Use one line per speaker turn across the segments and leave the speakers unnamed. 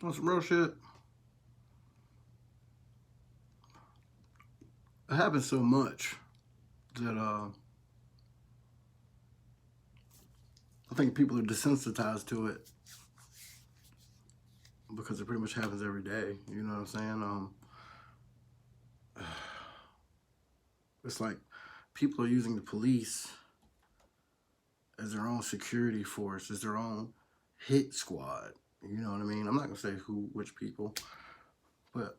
On some real shit, it happens so much that I think people are desensitized to it because it pretty much happens every day. You know what I'm saying? It's like people are using the police as their own security force, as their own hit squad. You know what I mean? I'm not gonna say who, which people, but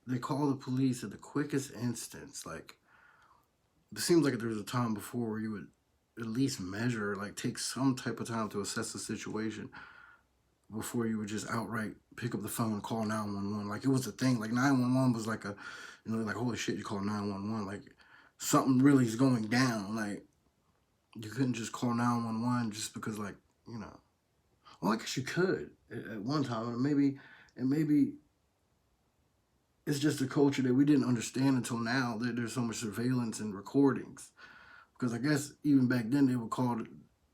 they call the police at the quickest instance. Like it seems like there was a time before where you would at least measure, like take some type of time to assess the situation before you would just outright pick up the phone and call 911. Like it was a thing. Like 911 was like a, like holy shit, you call 911. Like something really is going down. Like you couldn't just call 911 just because, like, you know. Well, I guess you could at one time, and maybe it's just a culture that we didn't understand until now that there's so much surveillance and recordings. Because I guess even back then they would call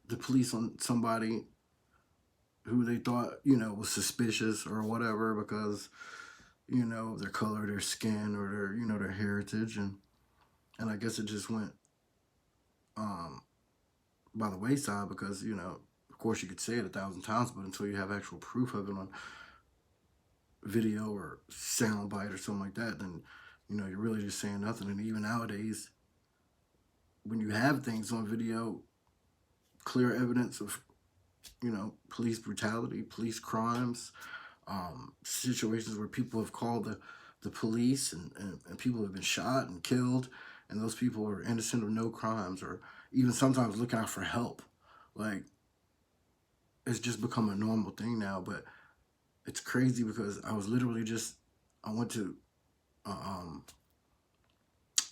the police on somebody who they thought, was suspicious or whatever because, their color, their skin, or their, their heritage. And I guess it just went um, by the wayside because, of course you could say it 1,000 times, but until you have actual proof of it on video or sound bite or something like that, then, you're really just saying nothing. And even nowadays, when you have things on video, clear evidence of, police brutality, police crimes, situations where people have called the police and people have been shot and killed, and those people are innocent of no crimes or even sometimes looking out for help. Like, it's just become a normal thing now, but it's crazy because I was literally just, I went to, uh, um,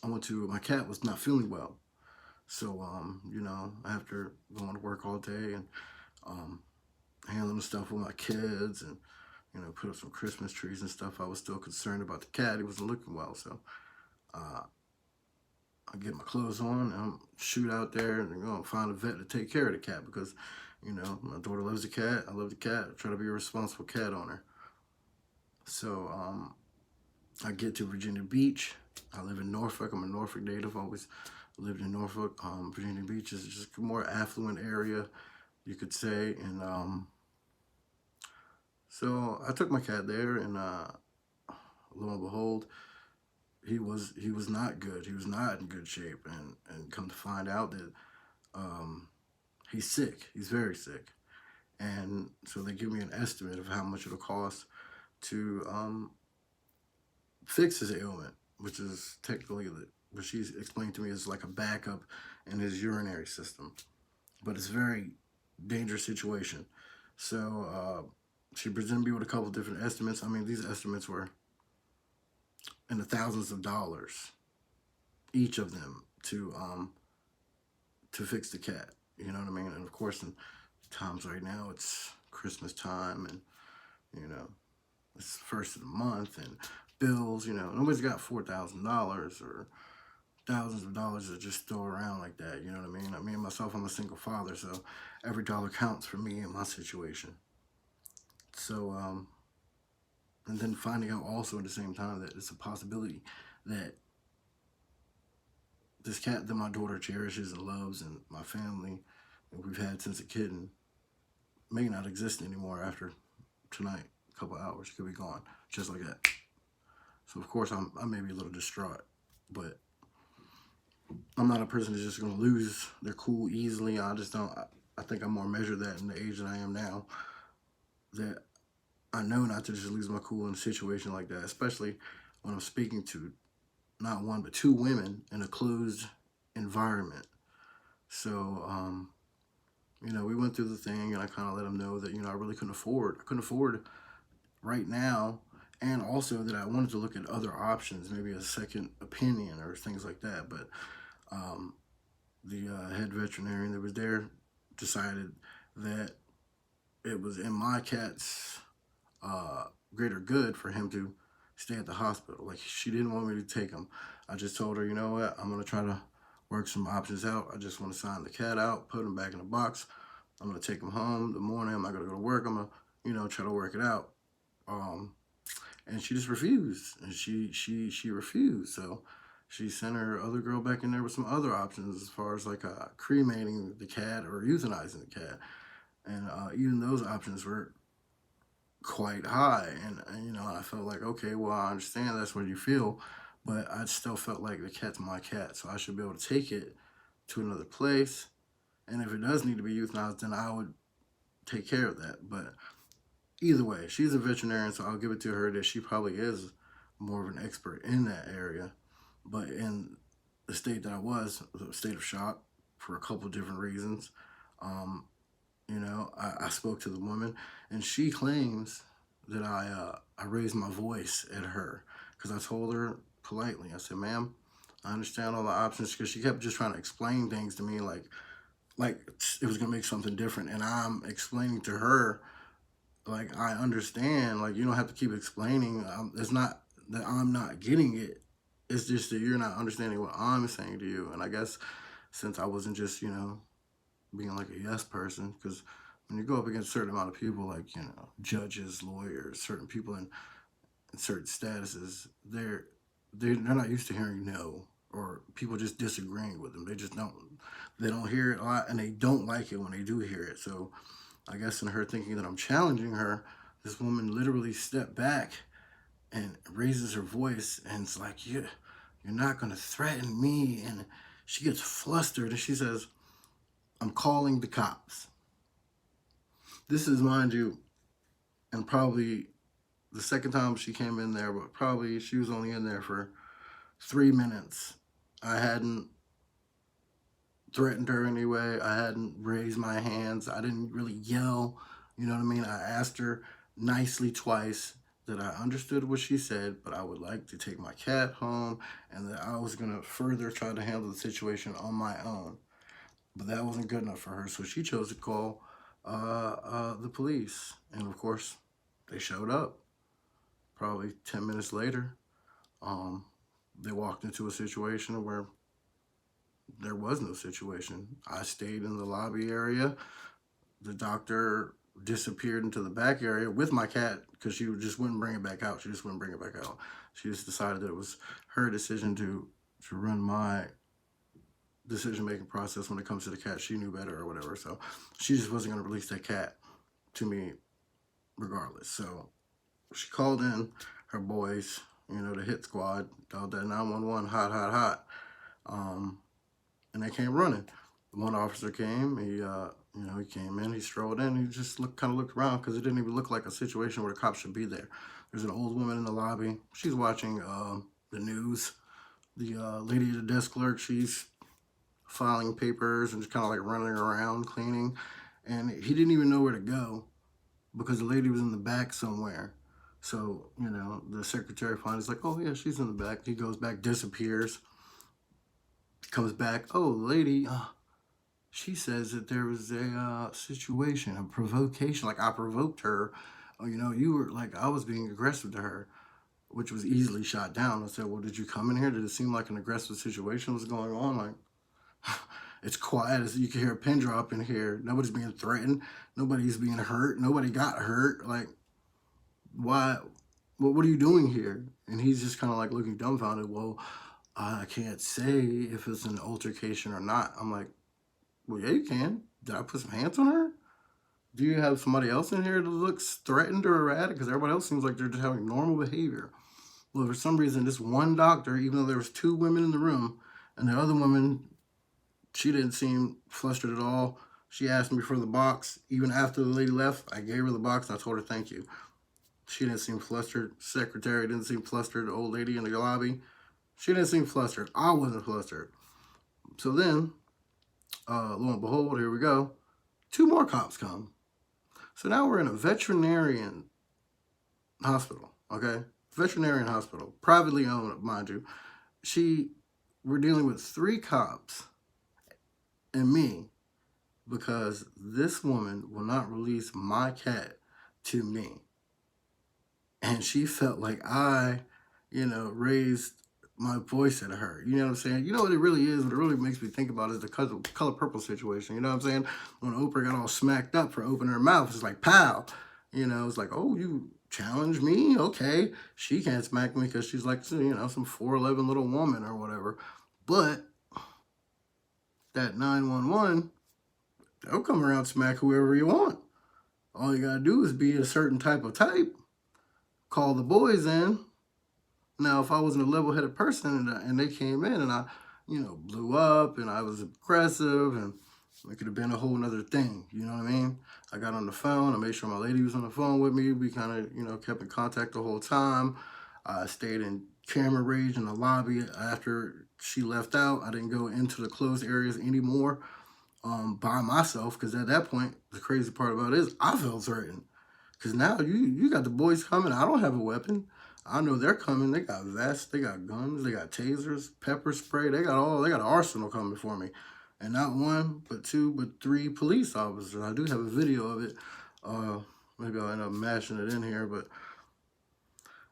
my cat was not feeling well. So, after going to work all day and um, handling stuff with my kids and, put up some Christmas trees and stuff, I was still concerned about the cat. He wasn't looking well. So, uh, I get my clothes on and I'm shoot out there and find a vet to take care of the cat because, my daughter loves the cat. I love the cat. I try to be a responsible cat owner. So, I get to Virginia Beach. I live in Norfolk. I'm a Norfolk native. Always lived in Norfolk. Virginia Beach is just a more affluent area, you could say. And so I took my cat there, and lo and behold, he was not good. He was not in good shape, and come to find out that um, he's sick. He's very sick, and so they give me an estimate of how much it'll cost to fix his ailment, which is technically what she's explained to me is like a backup in his urinary system, but it's a very dangerous situation. So she presented me with a couple different estimates. I mean, these estimates were in the thousands of dollars, each of them to fix the cat. You know what I mean? And of course, in times right now, it's Christmas time, and you know, it's the first of the month, and bills. Nobody's got $4,000 or thousands of dollars to just throw around like that. You know what I mean? I mean, myself, I'm a single father, so every dollar counts for me in my situation. So, and then finding out also at the same time that it's a possibility that this cat that my daughter cherishes and loves and my family and we've had since a kitten may not exist anymore after tonight. A couple hours could be gone, just like that. So of course I may be a little distraught, but I'm not a person that's just gonna lose their cool easily. I just don't. I think I'm more measured that in the age that I am now. That I know not to just lose my cool in a situation like that, especially when I'm speaking to not one but two women in a closed environment. So, we went through the thing, and I kind of let them know that I really couldn't afford. I couldn't afford right now, and also that I wanted to look at other options, maybe a second opinion or things like that. But um, the head veterinarian that was there decided that it was in my cat's greater good for him to stay at the hospital. Like, she didn't want me to take him. I just told her, you know what, I'm going to try to work some options out. I just want to sign the cat out, put him back in the box. I'm going to take him home the morning. I'm not going to go to work. I'm going to try to work it out. Um, and she just refused, and she refused. So she sent her other girl back in there with some other options as far as like cremating the cat or euthanizing the cat, and even those options were quite high. And I felt like, okay, well, I understand that's what you feel, but I still felt like the cat's my cat, so I should be able to take it to another place. And if it does need to be euthanized, then I would take care of that. But either way, she's a veterinarian, so I'll give it to her that she probably is more of an expert in that area. But in the state that I was a state of shock for a couple of different reasons. Um, I spoke to the woman, and she claims that I raised my voice at her because I told her politely. I said, "Ma'am, I understand all the options," because she kept just trying to explain things to me like it was gonna make something different, and I'm explaining to her like I understand. Like you don't have to keep explaining. It's not that I'm not getting it. It's just that you're not understanding what I'm saying to you. And I guess since I wasn't just being like a yes person, because when you go up against a certain amount of people, like judges, lawyers, certain people in certain statuses, they're not used to hearing no, or people just disagreeing with them. They don't hear it a lot, and they don't like it when they do hear it. So I guess in her thinking that I'm challenging her, this woman literally stepped back and raises her voice, and it's like, you're not gonna threaten me. And she gets flustered, and she says, "I'm calling the cops." This is, mind you, and probably the second time she came in there, but probably she was only in there for 3 minutes. I hadn't threatened her anyway. I hadn't raised my hands. I didn't really yell. You know what I mean? I asked her nicely twice that I understood what she said, but I would like to take my cat home, and that I was going to further try to handle the situation on my own. But that wasn't good enough for her, so she chose to call the police. And of course, they showed up. Probably 10 minutes later, um, they walked into a situation where there was no situation. I stayed in the lobby area. The doctor disappeared into the back area with my cat because she just wouldn't bring it back out. She just wouldn't bring it back out. She just decided that it was her decision to run my decision making process when it comes to the cat. She knew better or whatever. So she just wasn't going to release that cat to me regardless. So she called in her boys, the hit squad, called that 911, hot, hot, hot. And they came running. One officer came. He came in. He strolled in. He just kind of looked around because it didn't even look like a situation where the cops should be there. There's an old woman in the lobby. She's watching the news. The lady at the desk clerk, she's filing papers and just kind of like running around cleaning. And he didn't even know where to go because the lady was in the back somewhere. So, the secretary finds like, oh yeah, she's in the back. He goes back, disappears, comes back. Oh, lady, she says that there was a situation, a provocation. Like I provoked her. You were like, I was being aggressive to her, which was easily shot down. I said, well, did you come in here? Did it seem like an aggressive situation was going on? Like, it's quiet as you can hear a pin drop in here. Nobody's being threatened. Nobody's being hurt. Nobody got hurt. Like, why? What are you doing here? And he's just kind of like looking dumbfounded. Well, I can't say if it's an altercation or not. I'm like, well, yeah, you can. Did I put some hands on her? Do you have somebody else in here that looks threatened or erratic? Because everybody else seems like they're just having normal behavior. Well, for some reason, this one doctor, even though there was 2 women in the room, and the other woman, she didn't seem flustered at all. She asked me for the box. Even after the lady left, I gave her the box and I told her thank you. She didn't seem flustered. Secretary didn't seem flustered. The old lady in the lobby, she didn't seem flustered. I wasn't flustered. So then, lo and behold, here we go. 2 more cops come. So now we're in a veterinarian hospital, okay? Veterinarian hospital, privately owned, mind you. We're dealing with 3 cops and me because this woman will not release my cat to me. And she felt like I, raised my voice at her. You know what I'm saying? You know what it really is? What it really makes me think about is the color purple situation. You know what I'm saying? When Oprah got all smacked up for opening her mouth, it's like, pow. You know, it's like, oh, you challenge me? Okay. She can't smack me because she's like, some 4'11" little woman or whatever. But that 911, they'll come around and smack whoever you want. All you gotta do is be a certain type of type, call the boys in. Now, if I wasn't a level-headed person and they came in and I, blew up and I was aggressive and it could have been a whole nother thing. You know what I mean? I got on the phone. I made sure my lady was on the phone with me. We kind of, kept in contact the whole time. I stayed in camera range in the lobby after she left out. I didn't go into the closed areas anymore by myself because at that point, the crazy part about it is I felt threatened. Because now you got the boys coming. I don't have a weapon. I know they're coming. They got vests, they got guns, they got tasers, pepper spray. They got an arsenal coming for me. And not one, but two, but three police officers. I do have a video of it. Maybe I'll end up mashing it in here, but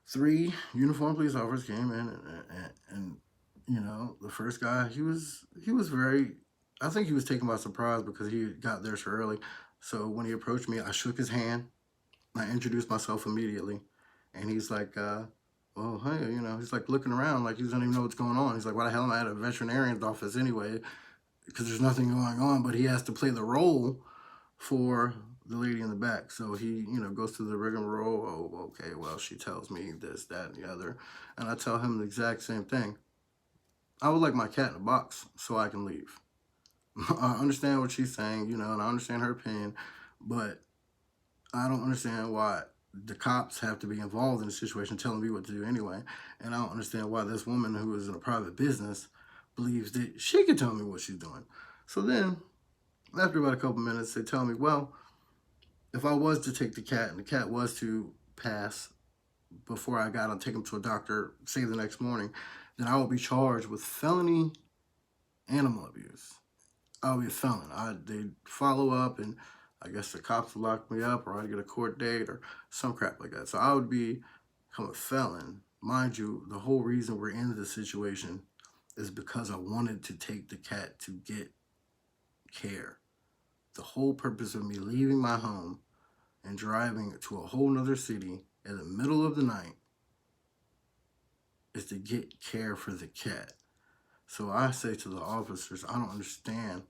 three uniformed police officers came in and the first guy, he was very, I think he was taken by surprise because he got there so early. So when he approached me, I shook his hand. I introduced myself immediately, and he's like, well, hey, he's like looking around like he doesn't even know what's going on. He's like, why the hell am I at a veterinarian's office anyway? Because there's nothing going on, but he has to play the role for the lady in the back. So he, goes through the rigmarole. Oh, okay, well, she tells me this, that, and the other. And I tell him the exact same thing. I would like my cat in a box so I can leave. I understand what she's saying, and I understand her opinion, but I don't understand why the cops have to be involved in the situation telling me what to do anyway. And I don't understand why this woman who is in a private business believes that she can tell me what she's doing. So then, after about a couple minutes, they tell me, well, if I was to take the cat and the cat was to pass before I got to take him to a doctor, say the next morning, then I will be charged with felony animal abuse. I'll be a felon. They follow up and I guess the cops would lock me up or I'd get a court date or some crap like that. So I would become a felon. Mind you, the whole reason we're in this situation is because I wanted to take the cat to get care. The whole purpose of me leaving my home and driving to a whole nother city in the middle of the night is to get care for the cat. So I say to the officers, I don't understand.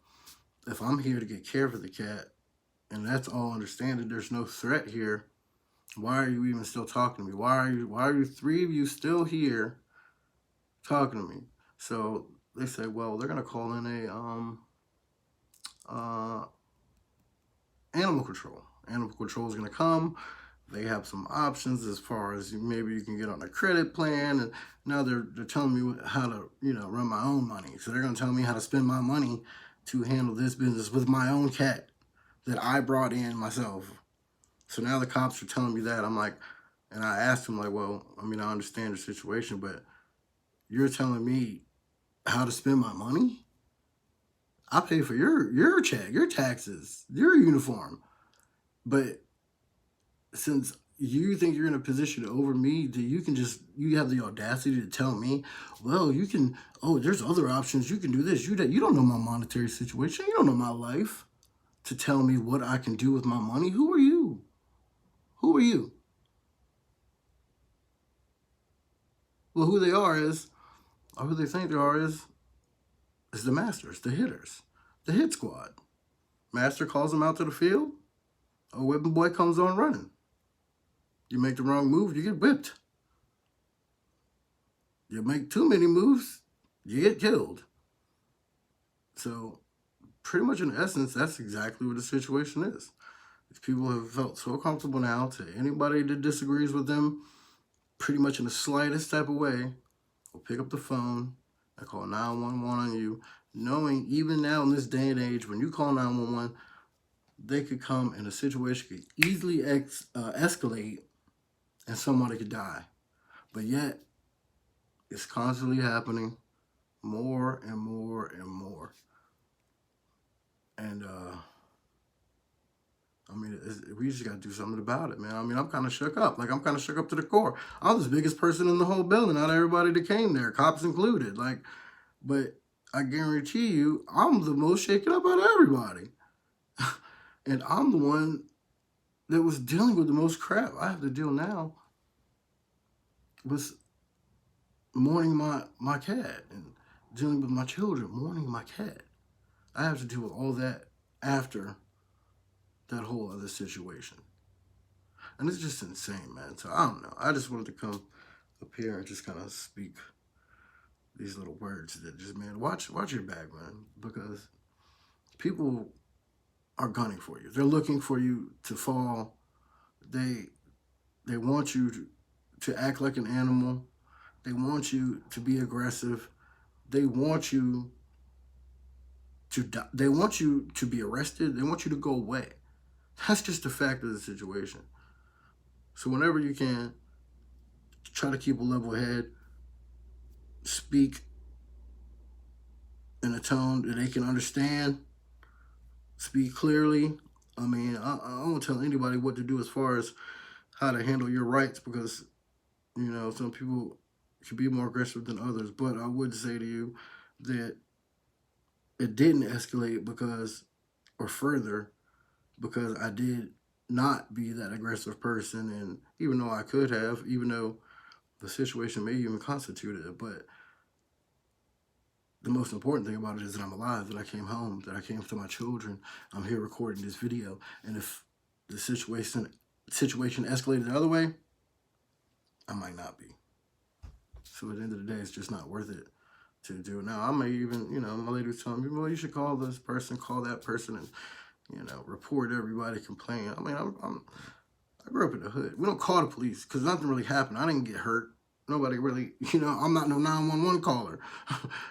If I'm here to get care for the cat, and that's all understanding, there's no threat here, why are you even still talking to me? Why are you three of you still here talking to me? So they say, well, they're gonna call in animal control. Animal control is gonna come. They have some options as far as maybe you can get on a credit plan, and now they're telling me how to run my own money. So they're gonna tell me how to spend my money to handle this business with my own cat that I brought in myself. So now the cops are telling me that. I'm like, and I asked them like, well, I understand the situation, but you're telling me how to spend my money? I pay for your check, your taxes, your uniform. But since you think you're in a position over me, that you have the audacity to tell me, well, you can, there's other options. You can do this. You don't know my monetary situation. You don't know my life to tell me what I can do with my money. Who are you? Who are you? Well, who they are is, or who they think they are is the masters, the hitters, the hit squad. Master calls them out to the field. A whipping boy comes on running. You make the wrong move, you get whipped. You make too many moves, you get killed. So, pretty much in essence, that's exactly what the situation is. These people have felt so comfortable now to anybody that disagrees with them, pretty much in the slightest type of way, will pick up the phone and call 911 on you, knowing even now in this day and age, when you call 911, they could come and a situation could easily escalate and somebody could die. But yet, it's constantly happening more and more and more. And, we just got to do something about it, man. I'm kind of shook up. Like, I'm kind of shook up to the core. I'm the biggest person in the whole building, out of everybody that came there, cops included. Like, but I guarantee you, I'm the most shaken up out of everybody. And I'm the one that was dealing with the most crap I have to deal now was mourning my cat and dealing with my children, mourning my cat. I have to deal with all that after that whole other situation. And it's just insane, man. So I don't know. I just wanted to come up here and just kind of speak these little words that just, man, watch your back, man, because people are gunning for you. They're looking for you to fall. They they want you to act like an animal. They want you to be aggressive. They want you to die. They want you to be arrested. They want you to go away. That's just the fact of the situation. So whenever you can, try to keep a level head. Speak in a tone that they can understand. Speak clearly. I mean, I don't tell anybody what to do as far as how to handle your rights because, some people can be more aggressive than others. But I would say to you that it didn't escalate or further, because I did not be that aggressive person. And even though I could have, even though the situation may even constitute it, but the most important thing about it is that I'm alive, that I came home, that I came to my children. I'm here recording this video. And if the situation escalated the other way, I might not be. So at the end of the day, it's just not worth it to do it. Now, I may even, my lady was telling me, well, you should call this person, call that person, and, report everybody, complain. I mean, I grew up in the hood. We don't call the police because nothing really happened. I didn't get hurt. Nobody really, I'm not no 911 caller.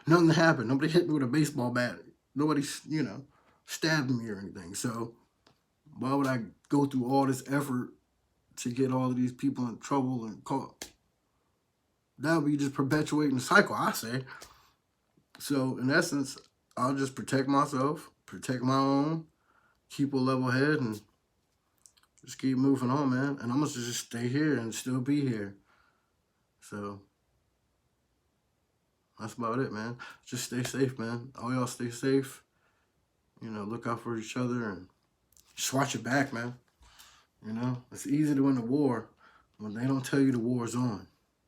Nothing happened. Nobody hit me with a baseball bat. Nobody, stabbed me or anything. So why would I go through all this effort to get all of these people in trouble and caught? That would be just perpetuating the cycle, I say. So in essence, I'll just protect myself, protect my own, keep a level head, and just keep moving on, man. And I'm going to just stay here and still be here. So that's about it, man. Just stay safe, man. All y'all stay safe. Look out for each other and just watch your back, man. It's easy to win a war when they don't tell you the war's on.